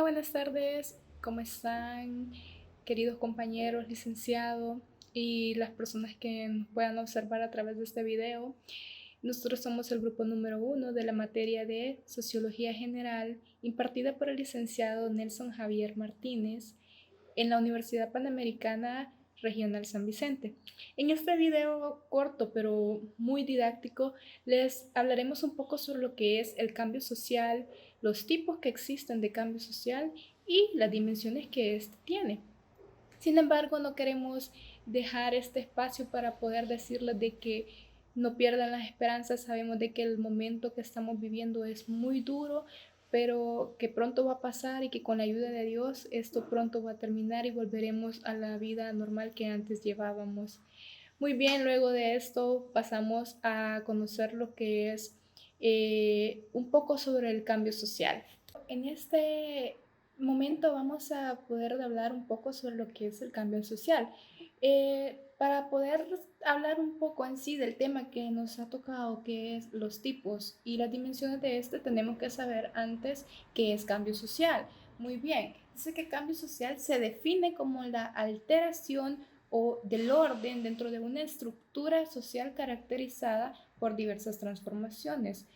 Hola, buenas tardes. ¿Cómo están, queridos compañeros, licenciado y las personas que nos puedan observar a través de este video? Nosotros somos el grupo número 1 de la materia de Sociología General impartida por el licenciado Nelson Javier Martínez en la Universidad Panamericana Regional San Vicente. En este video corto pero muy didáctico les hablaremos un poco sobre lo que es el cambio social, los tipos que existen de cambio social y las dimensiones que éste tiene. Sin embargo, no queremos dejar este espacio para poder decirles de que no pierdan las esperanzas. Sabemos de que el momento que estamos viviendo es muy duro, pero que pronto va a pasar y que con la ayuda de Dios esto pronto va a terminar y volveremos a la vida normal que antes llevábamos. Muy bien, luego de esto pasamos a conocer lo que es un poco sobre el cambio social. En este momento vamos a poder hablar un poco sobre lo que es el cambio social. Para poder hablar un poco en sí del tema que nos ha tocado, que es los tipos y las dimensiones de este, tenemos que saber antes qué es cambio social. Muy bien, dice que cambio social se define como la alteración o del orden dentro de una estructura social caracterizada por diversas transformaciones.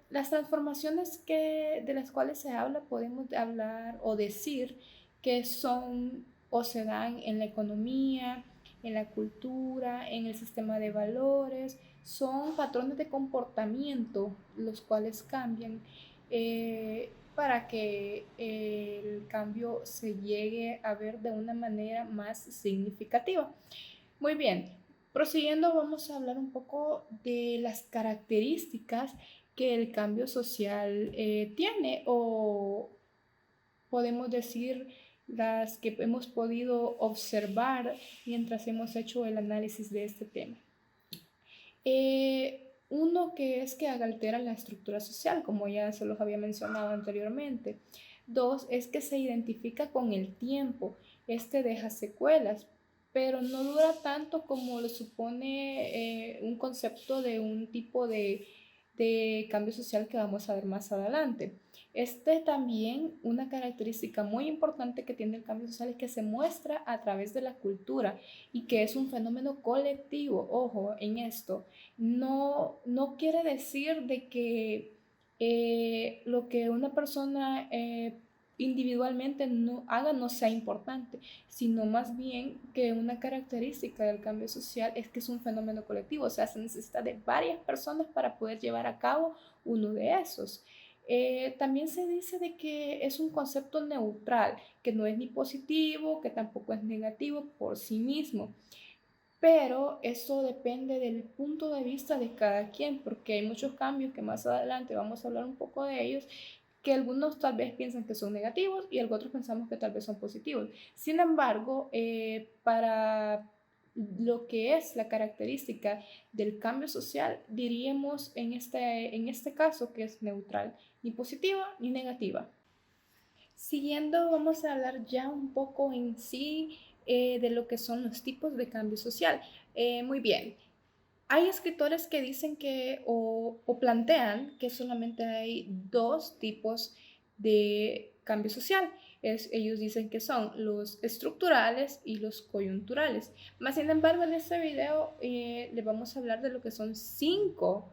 Las transformaciones de las cuales se habla, podemos hablar o decir que son o se dan en la economía, en la cultura, en el sistema de valores, son patrones de comportamiento los cuales cambian para que el cambio se llegue a ver de una manera más significativa. Muy bien, prosiguiendo vamos a hablar un poco de las características que el cambio social tiene o podemos decir las que hemos podido observar mientras hemos hecho el análisis de este tema. Uno que es que altera la estructura social, como ya se los había mencionado anteriormente. Dos, es que se identifica con el tiempo. Este deja secuelas, pero no dura tanto como lo supone un concepto de un tipo de cambio social que vamos a ver más adelante. También una característica muy importante que tiene el cambio social es que se muestra a través de la cultura y que es un fenómeno colectivo. Ojo en esto, no quiere decir de que lo que una persona individualmente no haga no sea importante, sino más bien que una característica del cambio social es que es un fenómeno colectivo, o sea, se necesita de varias personas para poder llevar a cabo uno de esos. También se dice de que es un concepto neutral, que no es ni positivo, que tampoco es negativo por sí mismo, pero eso depende del punto de vista de cada quien, porque hay muchos cambios que más adelante vamos a hablar un poco de ellos, que algunos tal vez piensan que son negativos y otros pensamos que tal vez son positivos. Sin embargo, para lo que es la característica del cambio social, diríamos en este caso que es neutral, ni positiva ni negativa. Siguiendo, vamos a hablar ya un poco en sí de lo que son los tipos de cambio social. Muy bien, hay escritores que dicen que o plantean que solamente hay dos tipos de cambio social. Ellos dicen que son los estructurales y los coyunturales. Más sin embargo, en este video les vamos a hablar de lo que son 5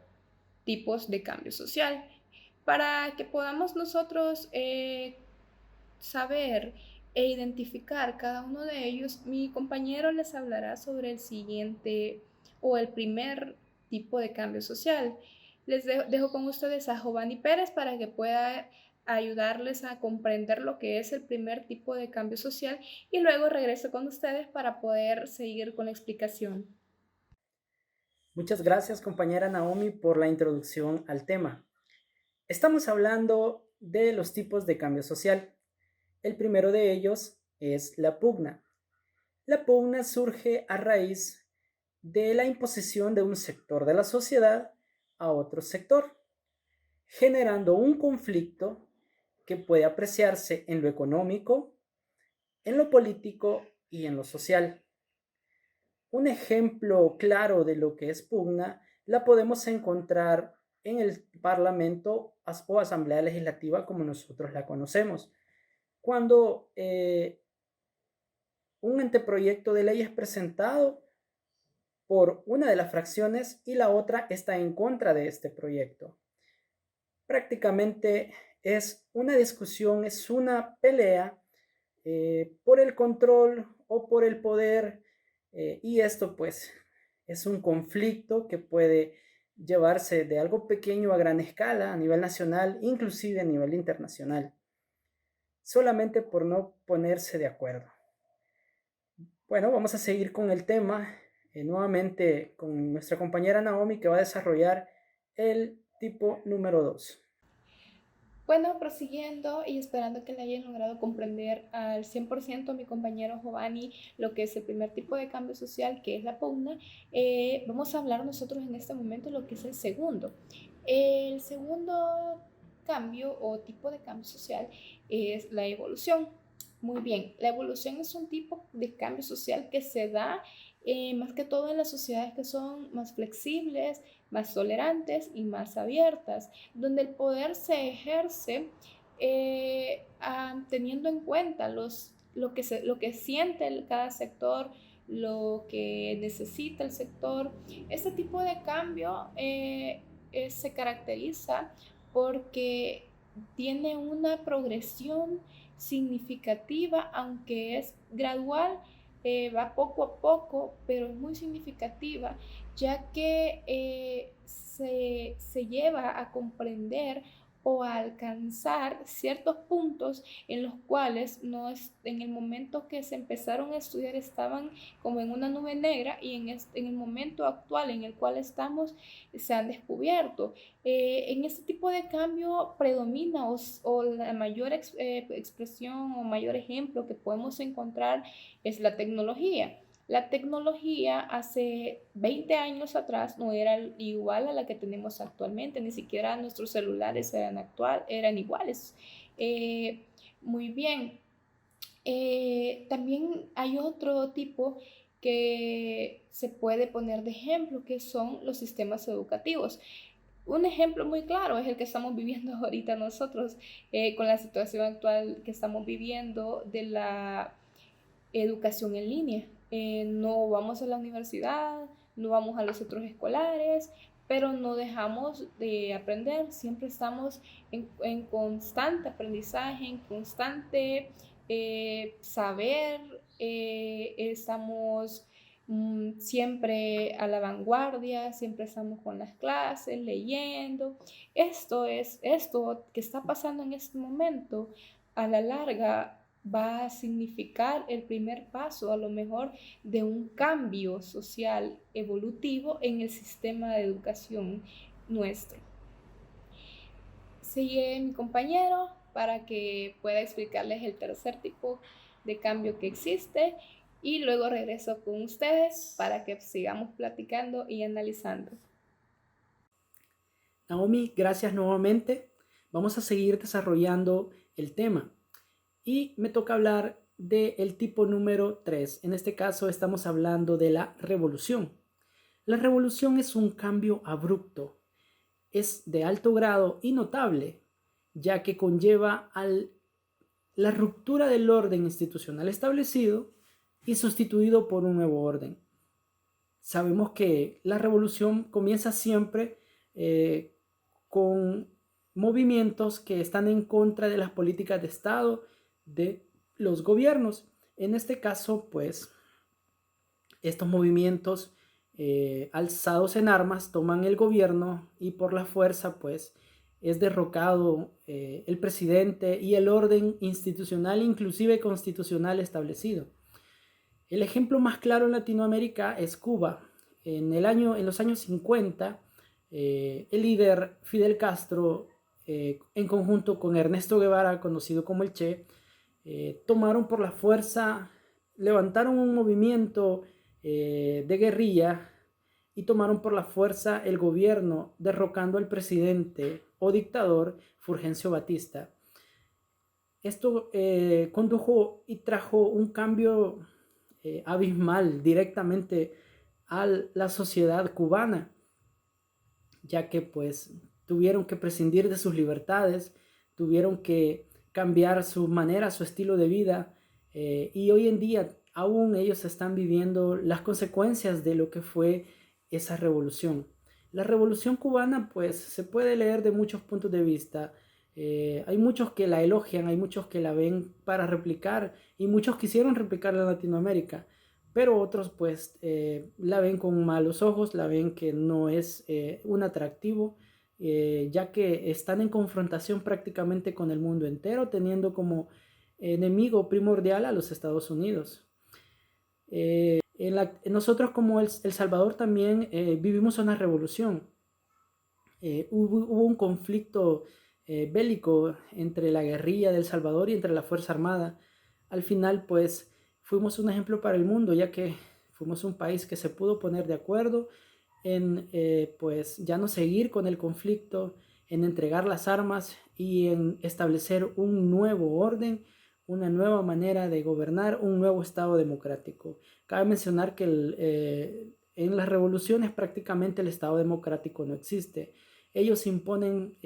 tipos de cambio social. Para que podamos nosotros saber e identificar cada uno de ellos, mi compañero les hablará sobre el siguiente o el primer tipo de cambio social. Les dejo con ustedes a Giovanni Pérez para que pueda ayudarles a comprender lo que es el primer tipo de cambio social y luego regreso con ustedes para poder seguir con la explicación. Muchas gracias, compañera Naomi, por la introducción al tema. Estamos hablando de los tipos de cambio social. El primero de ellos es la pugna. La pugna surge a raíz de la imposición de un sector de la sociedad a otro sector, generando un conflicto que puede apreciarse en lo económico, en lo político y en lo social. Un ejemplo claro de lo que es pugna la podemos encontrar en el Parlamento o Asamblea Legislativa como nosotros la conocemos. Cuando un anteproyecto de ley es presentado por una de las fracciones y la otra está en contra de este proyecto. Prácticamente es una discusión, es una pelea por el control o por el poder, y esto pues es un conflicto que puede llevarse de algo pequeño a gran escala a nivel nacional, inclusive a nivel internacional, solamente por no ponerse de acuerdo. Bueno, vamos a seguir con el tema, nuevamente con nuestra compañera Naomi, que va a desarrollar el tipo número 2. Bueno, prosiguiendo y esperando que le hayan logrado comprender al 100% a mi compañero Giovanni lo que es el primer tipo de cambio social, que es la pugna, vamos a hablar nosotros en este momento lo que es el segundo. El segundo cambio o tipo de cambio social es la evolución. Muy bien, la evolución es un tipo de cambio social que se da más que todo en las sociedades que son más flexibles, más tolerantes y más abiertas, donde el poder se ejerce teniendo en cuenta lo que siente cada sector, lo que necesita el sector. Este tipo de cambio se caracteriza porque tiene una progresión significativa, aunque es gradual, va poco a poco, pero es muy significativa, ya que se lleva a comprender o a alcanzar ciertos puntos en los cuales no es, en el momento que se empezaron a estudiar estaban como en una nube negra, y en el momento actual en el cual estamos se han descubierto. En este tipo de cambio predomina o la mayor expresión o mayor ejemplo que podemos encontrar es la tecnología. La tecnología hace 20 años atrás no era igual a la que tenemos actualmente, ni siquiera nuestros celulares eran iguales. Muy bien. También hay otro tipo que se puede poner de ejemplo, que son los sistemas educativos. Un ejemplo muy claro es el que estamos viviendo ahorita nosotros, con la situación actual que estamos viviendo de la educación en línea. No vamos a la universidad, no vamos a los centros escolares, pero no dejamos de aprender, siempre estamos en constante aprendizaje, en constante saber, estamos siempre a la vanguardia, siempre estamos con las clases, leyendo. Esto que está pasando en este momento, a la larga va a significar el primer paso a lo mejor de un cambio social evolutivo en el sistema de educación nuestro. Sigue mi compañero para que pueda explicarles el tercer tipo de cambio que existe, y luego regreso con ustedes para que sigamos platicando y analizando. Naomi, gracias nuevamente. Vamos a seguir desarrollando el tema. Y me toca hablar del tipo número 3. En este caso estamos hablando de la revolución. La revolución es un cambio abrupto, es de alto grado y notable, ya que conlleva la ruptura del orden institucional establecido y sustituido por un nuevo orden. Sabemos que la revolución comienza siempre con movimientos que están en contra de las políticas de Estado de los gobiernos. En este caso, pues, estos movimientos alzados en armas toman el gobierno y por la fuerza, pues, es derrocado el presidente y el orden institucional, inclusive constitucional establecido. El ejemplo más claro en Latinoamérica es Cuba. En los años 50, el líder Fidel Castro, en conjunto con Ernesto Guevara, conocido como el Che, tomaron por la fuerza, levantaron un movimiento de guerrilla y tomaron por la fuerza el gobierno, derrocando al presidente o dictador Fulgencio Batista. Esto condujo y trajo un cambio abismal directamente a la sociedad cubana, ya que pues tuvieron que prescindir de sus libertades, tuvieron que cambiar su manera, su estilo de vida, y hoy en día aún ellos están viviendo las consecuencias de lo que fue esa revolución. La revolución cubana pues se puede leer de muchos puntos de vista. Hay muchos que la elogian, hay muchos que la ven para replicar y muchos quisieron replicarla en Latinoamérica, pero otros pues la ven con malos ojos, la ven que no es un atractivo, ya que están en confrontación prácticamente con el mundo entero, teniendo como enemigo primordial a los Estados Unidos. Nosotros como El Salvador también vivimos una revolución. Hubo un conflicto bélico entre la guerrilla de El Salvador y entre la Fuerza Armada. Al final pues fuimos un ejemplo para el mundo, ya que fuimos un país que se pudo poner de acuerdo en pues ya no seguir con el conflicto, en entregar las armas y en establecer un nuevo orden, una nueva manera de gobernar, un nuevo Estado democrático. Cabe mencionar que en las revoluciones prácticamente el Estado democrático no existe. Ellos imponen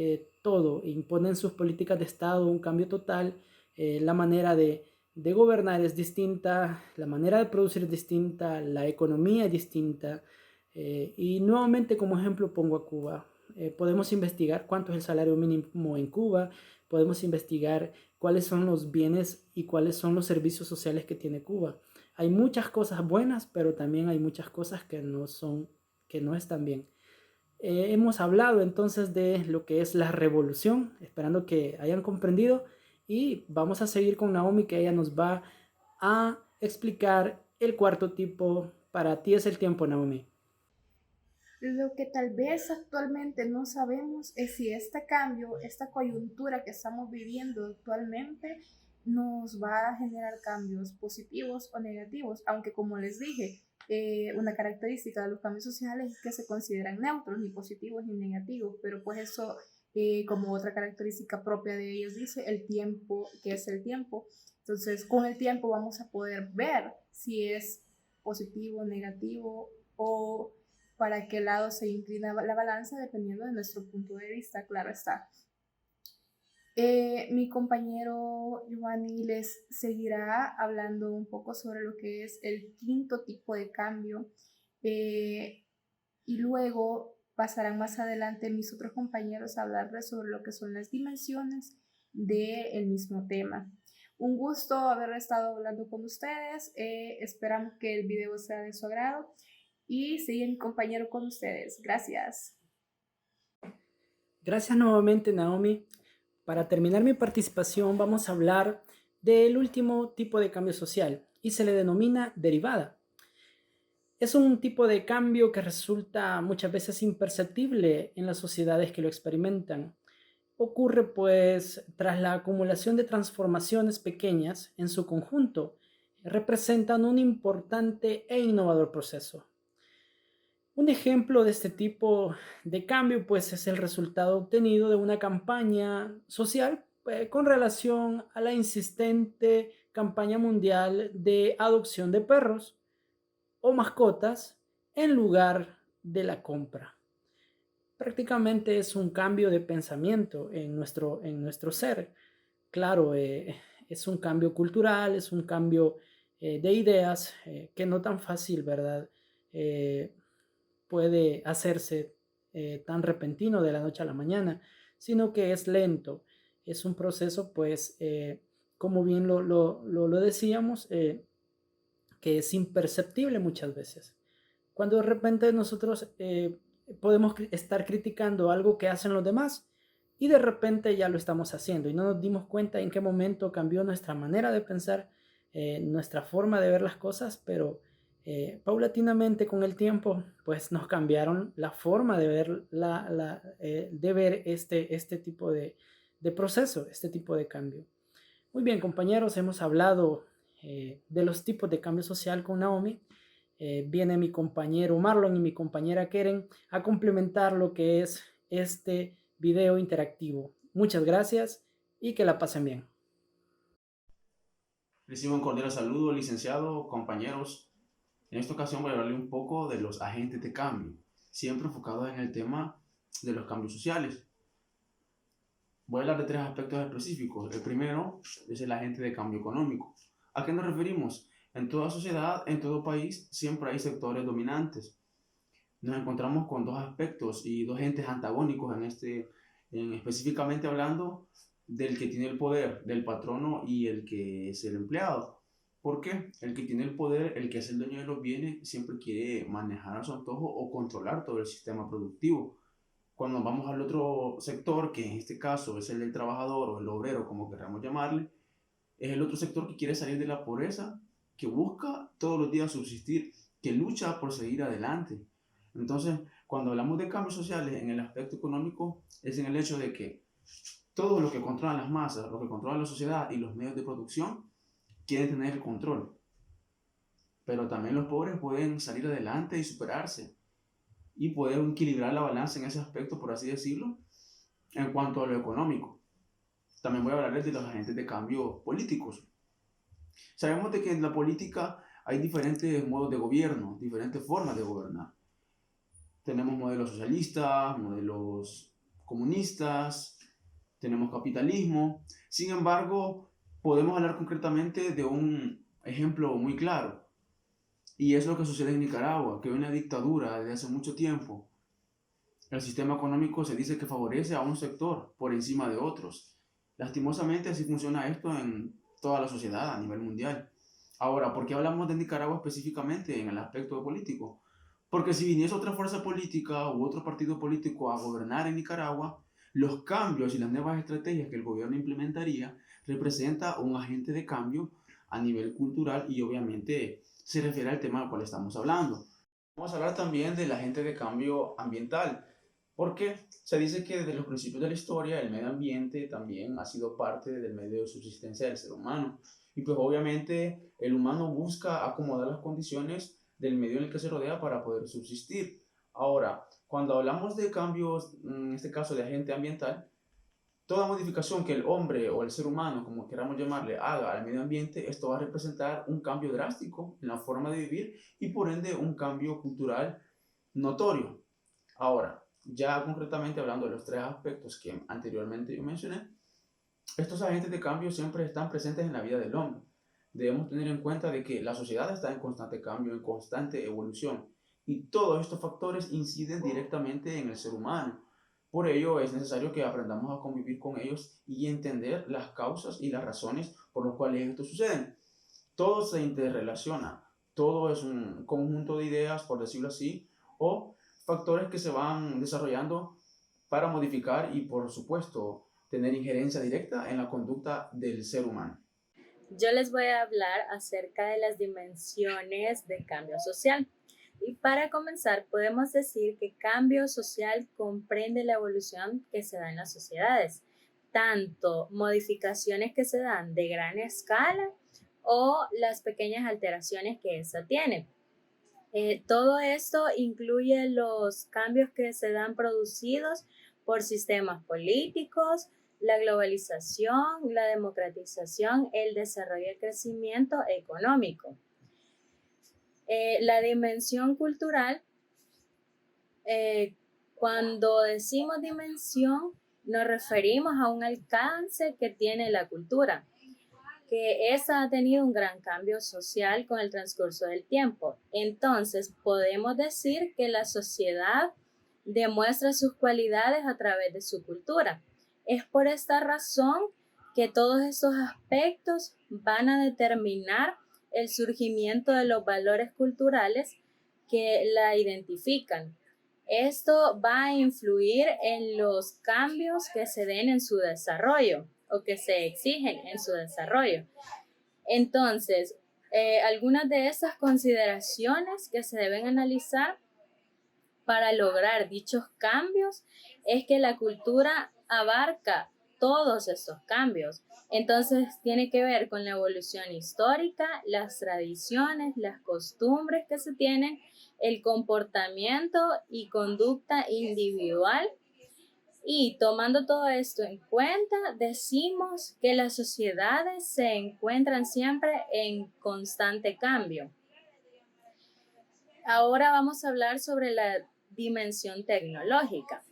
todo, imponen sus políticas de Estado, un cambio total, la manera de gobernar es distinta, la manera de producir es distinta, la economía es distinta. Y nuevamente como ejemplo pongo a Cuba. Podemos investigar cuánto es el salario mínimo en Cuba, podemos investigar cuáles son los bienes y cuáles son los servicios sociales que tiene Cuba. Hay muchas cosas buenas, pero también hay muchas cosas que no están bien. Hemos hablado entonces de lo que es la revolución, esperando que hayan comprendido, y vamos a seguir con Naomi, que ella nos va a explicar el cuarto tipo. Para ti es el tiempo, Naomi. Lo que tal vez actualmente no sabemos es si este cambio, esta coyuntura que estamos viviendo actualmente nos va a generar cambios positivos o negativos, aunque como les dije, una característica de los cambios sociales es que se consideran neutros, ni positivos ni negativos, pero pues eso, como otra característica propia de ellos dice, el tiempo, que es el tiempo. Entonces, con el tiempo vamos a poder ver si es positivo, negativo o para qué lado se inclina la balanza dependiendo de nuestro punto de vista, claro está. Mi compañero Giovanni les seguirá hablando un poco sobre lo que es el quinto tipo de cambio y luego pasarán más adelante mis otros compañeros a hablarles sobre lo que son las dimensiones del mismo tema. Un gusto haber estado hablando con ustedes, esperamos que el video sea de su agrado y sigue mi compañero con ustedes. Gracias. Gracias nuevamente, Naomi. Para terminar mi participación vamos a hablar del último tipo de cambio social y se le denomina derivada. Es un tipo de cambio que resulta muchas veces imperceptible en las sociedades que lo experimentan. Ocurre pues tras la acumulación de transformaciones pequeñas en su conjunto, representan un importante e innovador proceso. Un ejemplo de este tipo de cambio pues es el resultado obtenido de una campaña social con relación a la insistente campaña mundial de adopción de perros o mascotas en lugar de la compra. Prácticamente es un cambio de pensamiento en nuestro ser. Claro, es un cambio cultural, es un cambio de ideas que no tan fácil, ¿verdad? Puede hacerse tan repentino de la noche a la mañana, sino que es lento. Es un proceso, pues, como bien lo decíamos, que es imperceptible muchas veces. Cuando de repente nosotros podemos estar criticando algo que hacen los demás y de repente ya lo estamos haciendo y no nos dimos cuenta en qué momento cambió nuestra manera de pensar, nuestra forma de ver las cosas, pero paulatinamente con el tiempo pues nos cambiaron la forma de ver, de ver este tipo de proceso, este tipo de cambio. Muy bien, compañeros, hemos hablado de los tipos de cambio social con Naomi. Viene mi compañero Marlon y mi compañera Keren a complementar lo que es este video interactivo. Muchas gracias y que la pasen bien. Recibo un cordial saludo, licenciado, compañeros. En esta ocasión voy a hablarle un poco de los agentes de cambio, siempre enfocado en el tema de los cambios sociales. Voy a hablar de tres aspectos específicos. El primero es el agente de cambio económico. ¿A qué nos referimos? En toda sociedad, en todo país, siempre hay sectores dominantes. Nos encontramos con dos aspectos y dos entes antagónicos específicamente hablando del que tiene el poder, del patrono y el que es el empleado. ¿Por qué? El que tiene el poder, el que es el dueño de los bienes, siempre quiere manejar a su antojo o controlar todo el sistema productivo. Cuando vamos al otro sector, que en este caso es el del trabajador o el obrero, como queramos llamarle, es el otro sector que quiere salir de la pobreza, que busca todos los días subsistir, que lucha por seguir adelante. Entonces, cuando hablamos de cambios sociales en el aspecto económico, es en el hecho de que todos los que controlan las masas, los que controlan la sociedad y los medios de producción, quieren tener el control. Pero también los pobres pueden salir adelante y superarse y poder equilibrar la balanza en ese aspecto, por así decirlo, en cuanto a lo económico. También voy a hablarles de los agentes de cambio políticos. Sabemos de que en la política hay diferentes modos de gobierno, diferentes formas de gobernar. Tenemos modelos socialistas, modelos comunistas, tenemos capitalismo. Sin embargo, podemos hablar concretamente de un ejemplo muy claro. Y es lo que sucede en Nicaragua, que hay una dictadura desde hace mucho tiempo. El sistema económico se dice que favorece a un sector por encima de otros. Lastimosamente así funciona esto en toda la sociedad a nivel mundial. Ahora, ¿por qué hablamos de Nicaragua específicamente en el aspecto político? Porque si viniese otra fuerza política u otro partido político a gobernar en Nicaragua, los cambios y las nuevas estrategias que el gobierno implementaría representa un agente de cambio a nivel cultural y obviamente se refiere al tema al cual estamos hablando. Vamos a hablar también del agente de cambio ambiental, porque se dice que desde los principios de la historia el medio ambiente también ha sido parte del medio de subsistencia del ser humano. Y pues obviamente el humano busca acomodar las condiciones del medio en el que se rodea para poder subsistir. Ahora, cuando hablamos de cambios, en este caso de agente ambiental, toda modificación que el hombre o el ser humano, como queramos llamarle, haga al medio ambiente, esto va a representar un cambio drástico en la forma de vivir y por ende un cambio cultural notorio. Ahora, ya concretamente hablando de los tres aspectos que anteriormente yo mencioné, estos agentes de cambio siempre están presentes en la vida del hombre. Debemos tener en cuenta de que la sociedad está en constante cambio, en constante evolución, y todos estos factores inciden directamente en el ser humano. Por ello es necesario que aprendamos a convivir con ellos y entender las causas y las razones por las cuales esto sucede. Todo se interrelaciona, todo es un conjunto de ideas, por decirlo así, o factores que se van desarrollando para modificar y, por supuesto, tener injerencia directa en la conducta del ser humano. Yo les voy a hablar acerca de las dimensiones de cambio social. Y para comenzar, podemos decir que cambio social comprende la evolución que se da en las sociedades, tanto modificaciones que se dan de gran escala o las pequeñas alteraciones que esa tiene. Todo esto incluye los cambios que se dan producidos por sistemas políticos, la globalización, la democratización, el desarrollo y el crecimiento económico. La dimensión cultural, cuando decimos dimensión, nos referimos a un alcance que tiene la cultura, que esa ha tenido un gran cambio social con el transcurso del tiempo. Entonces, podemos decir que la sociedad demuestra sus cualidades a través de su cultura. Es por esta razón que todos estos aspectos van a determinar el surgimiento de los valores culturales que la identifican. Esto va a influir en los cambios que se den en su desarrollo o que se exigen en su desarrollo. Entonces, algunas de esas consideraciones que se deben analizar para lograr dichos cambios es que la cultura abarca todos estos cambios. Entonces, tiene que ver con la evolución histórica, las tradiciones, las costumbres que se tienen, el comportamiento y conducta individual. Y tomando todo esto en cuenta, decimos que las sociedades se encuentran siempre en constante cambio. Ahora vamos a hablar sobre la dimensión tecnológica.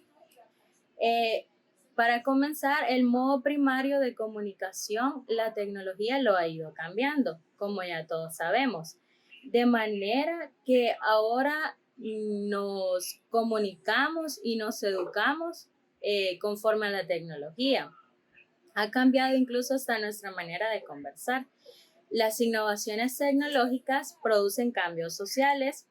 Para comenzar, el modo primario de comunicación, la tecnología lo ha ido cambiando, como ya todos sabemos, de manera que ahora nos comunicamos y nos educamos conforme a la tecnología. Ha cambiado incluso hasta nuestra manera de conversar. Las innovaciones tecnológicas producen cambios sociales.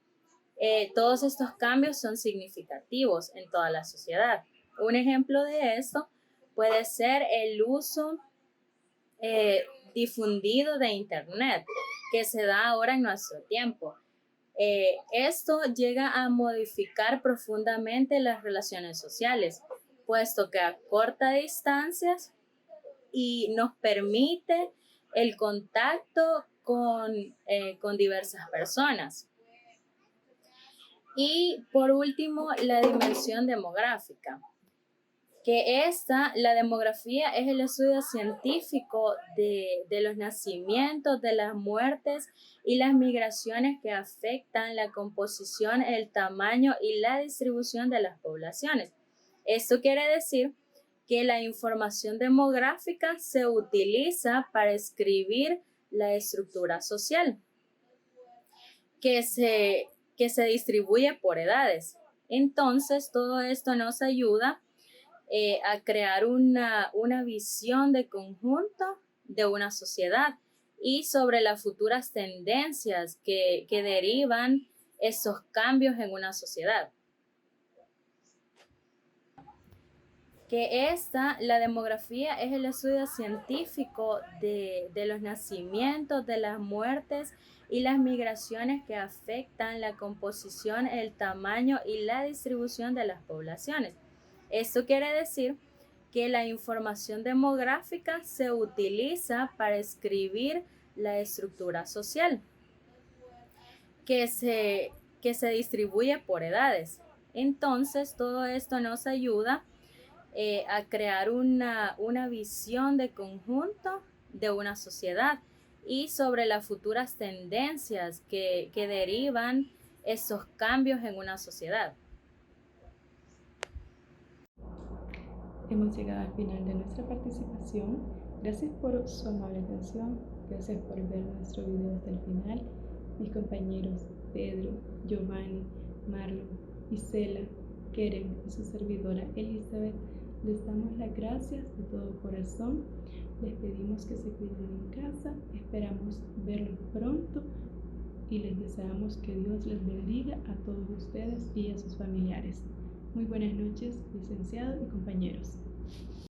Todos estos cambios son significativos en toda la sociedad. Un ejemplo de esto puede ser el uso difundido de Internet que se da ahora en nuestro tiempo. Esto llega a modificar profundamente las relaciones sociales, puesto que acorta distancias y nos permite el contacto con diversas personas. Y por último, la dimensión demográfica, la demografía es el estudio científico de los nacimientos, de las muertes y las migraciones que afectan la composición, el tamaño y la distribución de las poblaciones. Esto quiere decir que la información demográfica se utiliza para escribir la estructura social, que se distribuye por edades. Entonces, todo esto nos ayuda a crear una visión de conjunto de una sociedad y sobre las futuras tendencias que derivan esos cambios en una sociedad. La demografía es el estudio científico de los nacimientos, de las muertes y las migraciones que afectan la composición, el tamaño y la distribución de las poblaciones. Esto quiere decir que la información demográfica se utiliza para escribir la estructura social, que se distribuye por edades. Entonces, todo esto nos ayuda a crear una visión de conjunto de una sociedad y sobre las futuras tendencias que derivan esos cambios en una sociedad. Hemos llegado al final de nuestra participación. Gracias por su amable atención. Gracias por ver nuestro video hasta el final. Mis compañeros Pedro, Giovanni, Marlon, Isela, Keren y su servidora Elizabeth, les damos las gracias de todo corazón. Les pedimos que se cuiden en casa. Esperamos verlos pronto y les deseamos que Dios les bendiga a todos ustedes y a sus familiares. Muy buenas noches, licenciado y compañeros.